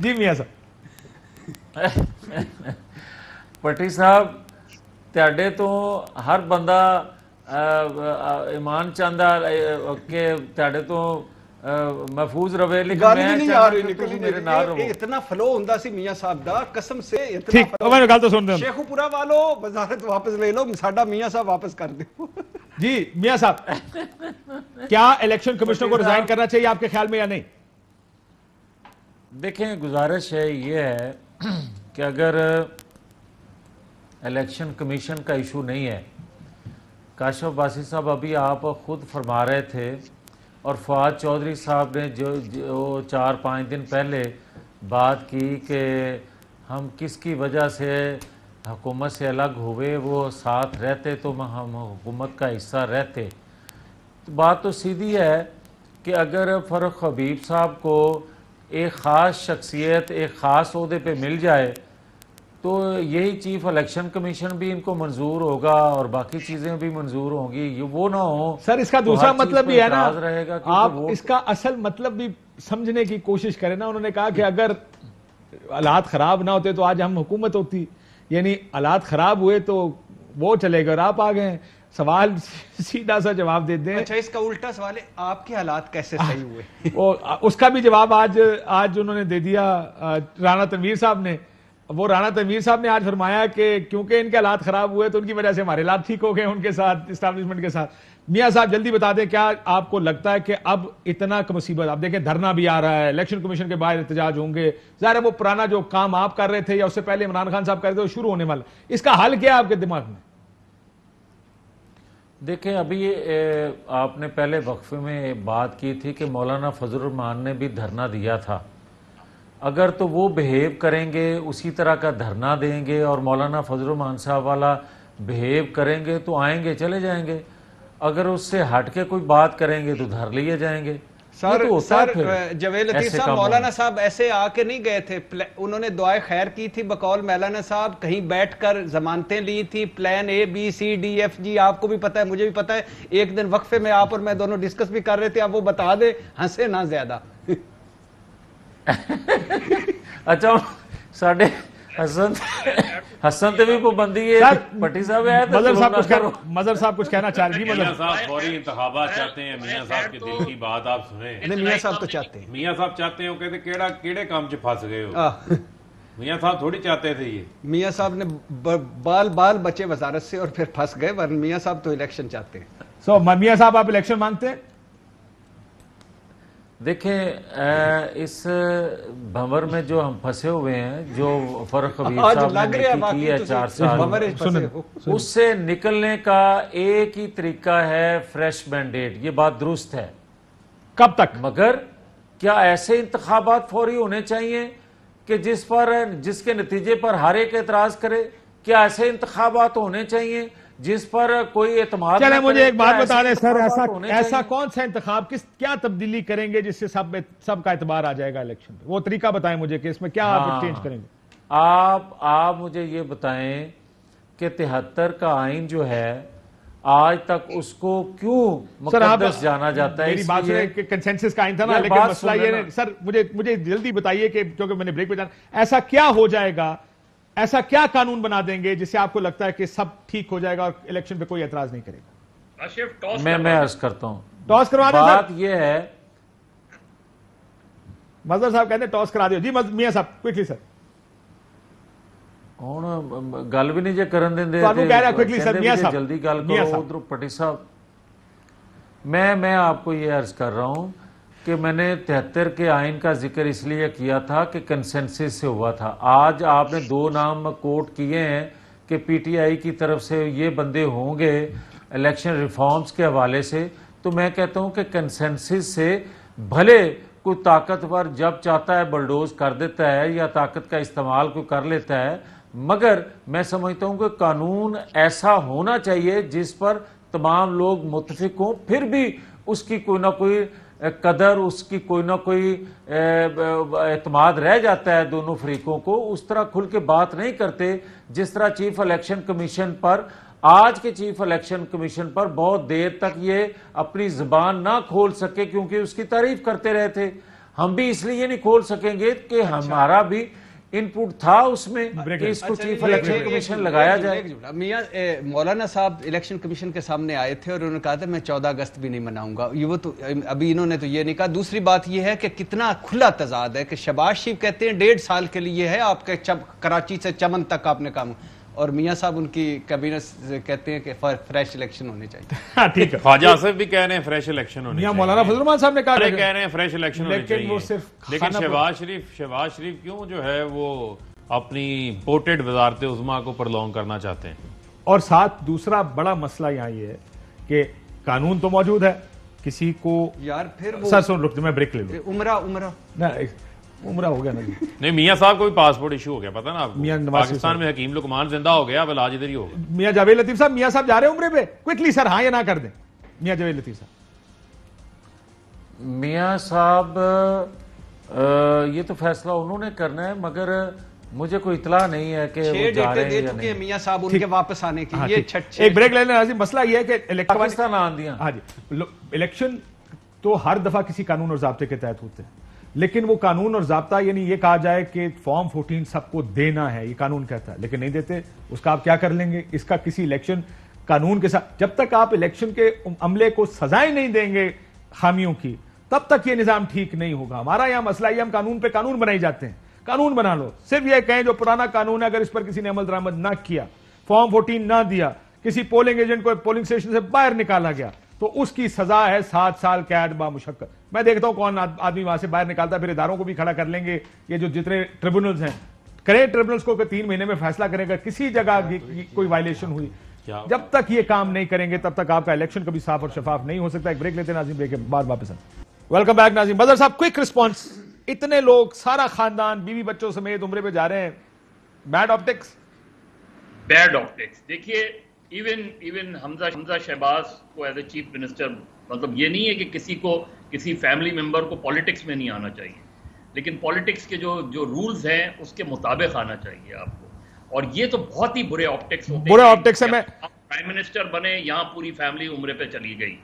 जी मियां साहब।
पट्टी साहब, ਤੁਹਾਡੇ ਤੋਂ ਹਰ ਬੰਦਾ ईमान चाहता कि ਤੁਹਾਡੇ ਤੋਂ महफूज रवे, लेकिन
गल
मैं
भी नहीं
चाहता
आ रही
कि
निकली
तुम मेरे नाल रहो।
इतना फ्लो हुंदा सी मियां साहब दा, कसम से इतना
ठीक,
flow।
मैं गल तो सुन दे।
शेखुपुरा वालो वजारत वापस ले लो, साडा मियां साहब वापस कर दो।
जी मियां साहब, क्या इलेक्शन कमिश्नर को रिजाइन करना चाहिए आपके ख्याल में या नहीं?
देखें, गुजारिश है ये है कि अगर इलेक्शन कमीशन का इशू नहीं है, काशिफ अब्बासी साहब अभी आप खुद फरमा रहे थे और फवाद चौधरी साहब ने जो 4-5 दिन पहले बात की कि हम किसकी वजह से हुकूमत से अलग हुए, वो साथ रहते तो हम हुकूमत का हिस्सा रहते। तो बात तो सीधी है कि अगर फ़र्रुख हबीब साहब को एक ख़ास शख्सियत एक ख़ास ओहदे पे मिल जाए तो यही चीफ इलेक्शन कमीशन भी इनको मंजूर होगा और बाकी चीज़ें भी मंजूर होंगी। ये वो ना हो
सर, इसका
तो
दूसरा
हर चीज़
मतलब
पे
भी है ना,
एतराज़ रहेगा कि
आप
वो
इसका असल मतलब भी समझने की कोशिश करें ना। उन्होंने कहा कि अगर हालात खराब ना होते तो आज हम हुकूमत होती, यानी हालात खराब हुए तो वो चले गए और आप आ गए। सवाल सीधा सा जवाब दे दें।
अच्छा, इसका उल्टा सवाल है, आपके हालात कैसे सही हुए?
वो उसका भी जवाब आज उन्होंने दे दिया राणा तनवीर साहब ने। वो राणा तनवीर साहब ने आज फरमाया कि क्योंकि इनके हालात खराब हुए तो उनकी वजह से हमारे हालात ठीक हो गए उनके साथ, इस्टेब्लिशमेंट के साथ। मियां साहब जल्दी बता दें, क्या आपको लगता है कि अब इतना मुसीबत, आप देखें धरना भी आ रहा है, इलेक्शन कमीशन के बाहर एहतजाज होंगे, ज़ाहिर है वो पुराना जो काम आप कर रहे थे या उससे पहले इमरान खान साहब कर रहे थे वो शुरू होने वाला, इसका हल क्या है आपके दिमाग में?
देखें, अभी आपने पहले वक्फे में बात की थी कि मौलाना फजल रहमान ने भी धरना दिया था। अगर तो वो बिहेव करेंगे, उसी तरह का धरना देंगे और मौलाना फजल रहमान साहब वाला बिहेव करेंगे तो आएंगे चले जाएंगे। अगर उससे हट के कोई बात करेंगे तो धर लिए जाएंगे।
सर,
तो
सर जवेद लतीफ साहब, मौलाना साहब ऐसे आके नहीं गए थे। उन्होंने दुआए खैर की थी बकौल मौलाना साहब, कहीं बैठकर जमानतें ली थी, प्लान ABCDFG, आपको भी पता है मुझे भी पता है। एक दिन वक्फे में आप और मैं दोनों डिस्कस भी कर रहे थे, आप वो बता दे, हंसे ना ज्यादा।
अच्छा, साढ़े हसन ते भी पाबंदी है भट्टी साहब है।
मजहर साहब कुछ कहना चाह रही?
मियां साहब फौरी इंतखाबात चाहते हैं। मियां साहब के दिल की बात आप सुने।
मियां साहब तो चाहते हैं,
मियां साहब चाहते हो कहते केड़ा केड़े काम च फंस गए हो। मियां साहब थोड़ी चाहते थे ये। मियां
साहब ने बाल बचे वजारत से और फिर फंस गए, वरना मियां साहब तो इलेक्शन चाहते हैं।
सो मियां साहब आप इलेक्शन मांगते हैं?
देखें, इस भंवर में जो हम फंसे हुए हैं, जो फर्रुख हबीब साहब ने की है 4 साल, उससे निकलने का एक ही तरीका है फ्रेश मैंडेट। ये बात दुरुस्त है।
कब तक?
मगर क्या ऐसे इंतखाबात फौरी होने चाहिए कि जिसके नतीजे पर हर एक एतराज करे? क्या ऐसे इंतखाबात होने चाहिए जिस पर कोई एतमाद?
चले मुझे एक बात बता दें सर, ऐसा कौन सा इंतखाब, क्या तब्दीली करेंगे जिससे सबका एतबार आ जाएगा इलेक्शन पे? वो तरीका बताएं मुझे कि इसमें क्या आप चेंज करेंगे।
आप मुझे ये बताएं कि 73 का आइन जो है आज तक उसको क्यों मुकद्दस जाना जाता है?
मेरी बात सुने कि कंसेंसस का आइन था ना, लेकिन मसला ये सर, मुझे जल्दी बताइए कि क्योंकि मैंने ब्रेक पे जाना, ऐसा क्या हो जाएगा, ऐसा क्या कानून बना देंगे जिससे आपको लगता है कि सब ठीक हो जाएगा और इलेक्शन पे कोई एतराज नहीं करेगा?
मैं अर्ज करता हूं,
टॉस करवा दें।
बात ये है,
मजहर साहब कहते हैं टॉस करा दियो। जी मियां साहब क्विकली सर।
हुण गल भी नहीं जे करन देंदे,
कह रहा क्विकली सर। मियां साहब
जल्दी गल करो। उधर पट्टी साहब, मैं आपको ये अर्ज कर रहा हूं कि मैंने 73 के आइन का जिक्र इसलिए किया था कि कंसेंसस से हुआ था। आज आपने 2 नाम कोट किए हैं कि PTI की तरफ से ये बंदे होंगे इलेक्शन रिफॉर्म्स के हवाले से, तो मैं कहता हूं कि कंसेंसस से भले कोई ताकतवर जब चाहता है बलडोज कर देता है या ताकत का इस्तेमाल कोई कर लेता है, मगर मैं समझता हूं कि कानून ऐसा होना चाहिए जिस पर तमाम लोग मुत्तफिक हों, फिर भी उसकी कोई ना कोई कदर, उसकी कोई ना कोई एतमाद रह जाता है दोनों फरीकों को। उस तरह खुल के बात नहीं करते जिस तरह चीफ इलेक्शन कमीशन पर, आज के चीफ इलेक्शन कमीशन पर बहुत देर तक ये अपनी जुबान ना खोल सके क्योंकि उसकी तारीफ करते रहे थे। हम भी इसलिए नहीं खोल सकेंगे कि हमारा भी इनपुट था उसमें कि इसको चीफ इलेक्शन कमीशन लगाया जाए।
मियां मौलाना साहब इलेक्शन कमीशन के सामने आए थे और उन्होंने कहा था मैं 14 अगस्त भी नहीं मनाऊंगा। ये वो तो अभी इन्होंने तो ये नहीं कहा। दूसरी बात ये है कि कितना खुला तजाद है कि शहबाज शरीफ कहते हैं 1.5 साल के लिए है आपके कराची से चमन तक आपने काम, और मियां साहब उनकी कैबिनेट कहते हैं कि फ्रेश इलेक्शन होने चाहिए।
ठीक है,
ख्वाजा आसिफ भी कह रहे हैं फ्रेश इलेक्शन होने चाहिए।
मौलाना फजल रहमान साहब ने कहा
कह रहे हैं फ्रेश इलेक्शन होने चाहिए,
वो सिर्फ
लेकिन शहबाज शरीफ क्यों जो है वो अपनी पोर्टेड वजारत उज़्मा को प्रलॉन्ग करना चाहते हैं।
और साथ दूसरा बड़ा मसला यहाँ ये है कि कानून तो मौजूद है, किसी को
यार फिर
सर सुन रुक मैं ब्रेक ले लूं। उम्रा हो गया ना जी।
नहीं, मियां साहब को भी पासपोर्ट इशू हो गया, पता ना आपको।
मियां नवाज
पाकिस्तान में हकीम लुकमान जिंदा हो गया, अब इलाज इधर ही होगा।
मियां जावेद लतीफ साहब, मियां साहब जा रहे हैं उम्रे पे, क्विकली सर हाँ या ना कर दें। मियां जावेद लतीफ साहब,
मियां साहब ये तो फैसला उन्होंने करना है, मगर मुझे कोई इतला नहीं है कि वो जा रहे हैं या नहीं।
मियां साहब उनके वापस आने की ये
एक ब्रेक लेने नाज़िम। मसला ये है कि
पाकिस्तान आंदियां,
हाँ जी, इलेक्शन तो हर दफा किसी कानून और ज़ाब्ते के तहत होते हैं, लेकिन वो कानून और ज़ाब्ता यानी ये कहा जाए कि फॉर्म 14 सबको देना है, ये कानून कहता है, लेकिन नहीं देते, उसका आप क्या कर लेंगे? इसका किसी इलेक्शन कानून के साथ, जब तक आप इलेक्शन के अमले को सजाएं नहीं देंगे खामियों की, तब तक ये निजाम ठीक नहीं होगा। हमारा यहां मसला ये, हम कानून पे कानून बनाई जाते हैं। कानून बना लो, सिर्फ ये कहें जो पुराना कानून है अगर इस पर किसी ने अमल दरामद ना किया, फॉर्म 14 ना दिया, किसी पोलिंग एजेंट को पोलिंग स्टेशन से बाहर निकाला गया, तो उसकी सजा है 7 साल कैद बा मुशक्कत। मैं देखता हूं कौन आदमी वहां से बाहर निकालता है, फिर इदारों को भी खड़ा कर लेंगे। ये जो जितने ट्रिब्यूनल्स हैं, करें ट्रिब्यूनल्स को 3 महीने में फैसला करेगा किसी जगह कोई वायलेशन हुई। जब तक ये काम नहीं करेंगे तब तक आपका इलेक्शन कभी साफ और शफाफ नहीं हो सकता। एक ब्रेक लेते हैं नाज़िम, ब्रेक के बाद वापस वेलकम बैक नाज़िम। बदर साहब, क्विक रिस्पॉन्स। इतने लोग, सारा खानदान बीवी बच्चों समेत उम्रे पे जा रहे हैं, बैड ऑप्टिक्स?
बैड ऑप्टिक्स देखिए, इवन हमजा शहबाज को एज ए चीफ मिनिस्टर, मतलब ये नहीं है कि किसी फैमिली मेंबर को पॉलिटिक्स में नहीं आना चाहिए, लेकिन पॉलिटिक्स के जो रूल्स हैं उसके मुताबिक आना चाहिए आपको। और ये तो बहुत ही बुरे ऑप्टिक्स होते हैं।
बुरे ऑप्टिक्स है। मैं
प्राइम मिनिस्टर बने, यहाँ पूरी फैमिली उम्रे पे चली गई।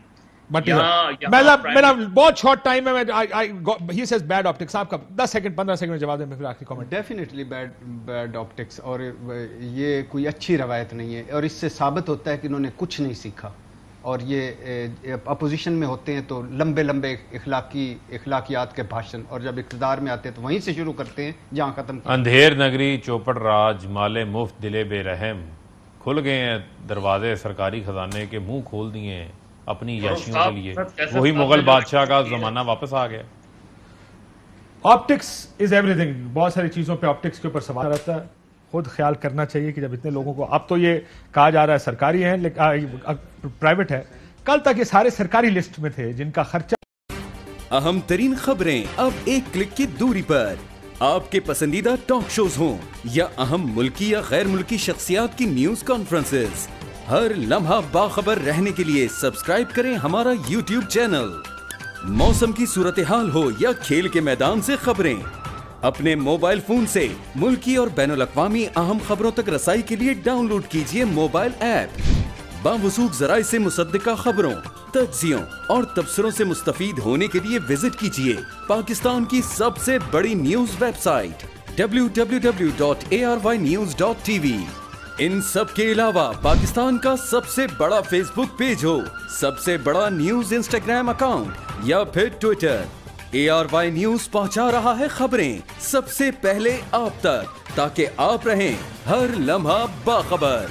मेरा बहुत शॉर्ट टाइम है, he says bad optics। आपका 10 सेकंड 15 सेकंड में जवाब दें, फिर आखिरी कमेंट।
डेफिनेटली बैड ऑप्टिक्स, और ये कोई अच्छी रवायत नहीं है, और इससे साबित होता है कि इन्होंने कुछ नहीं सीखा। और ये अपोजिशन में होते हैं तो लंबे लंबे इखलाकियात के भाषण, और जब इक़्तिदार में आते हैं तो वहीं से शुरू करते हैं जहाँ खत्म।
अंधेर नगरी, चौपट राज, माले मुफ्त, दिले बेरहम, खुल गए हैं दरवाजे सरकारी खजाने के, मुंह खोल दिए हैं अपनी याशियों के लिए। वही मुगल बादशाह का जमाना वापस आ गया।
Optics is everything. बहुत सारी चीजों पे ऑप्टिक्स के ऊपर सवाल रहता है। खुद ख्याल करना चाहिए कि जब इतने लोगों को, अब तो ये कहा जा रहा है सरकारी है लेकिन प्राइवेट है, कल तक ये सारे सरकारी लिस्ट में थे जिनका खर्चा।
अहम तरीन खबरें अब एक क्लिक की दूरी पर। आपके पसंदीदा टॉक शोज हों या अहम मुल्की या गैर मुल्की शख्सियात की न्यूज कॉन्फ्रेंसेस, हर लम्हा बाखबर रहने के लिए सब्सक्राइब करें हमारा YouTube चैनल। मौसम की सूरत हाल हो या खेल के मैदान से खबरें, अपने मोबाइल फोन से मुल्की और बैनुल अक़वामी अहम खबरों तक रसाई के लिए डाउनलोड कीजिए मोबाइल ऐप। बावसूख ज़राए से मुसद्दिका खबरों, तज्ज़ियों और तबसरों से मुस्तफीद होने के लिए विजिट कीजिए पाकिस्तान की सबसे बड़ी न्यूज वेबसाइट www.arYnews.tv। इन सब के अलावा पाकिस्तान का सबसे बड़ा फेसबुक पेज हो, सबसे बड़ा न्यूज इंस्टाग्राम अकाउंट या फिर ट्विटर, ARY न्यूज पहुंचा रहा है खबरें सबसे पहले आप तक, ताकि आप रहें हर लम्हा बाखबर।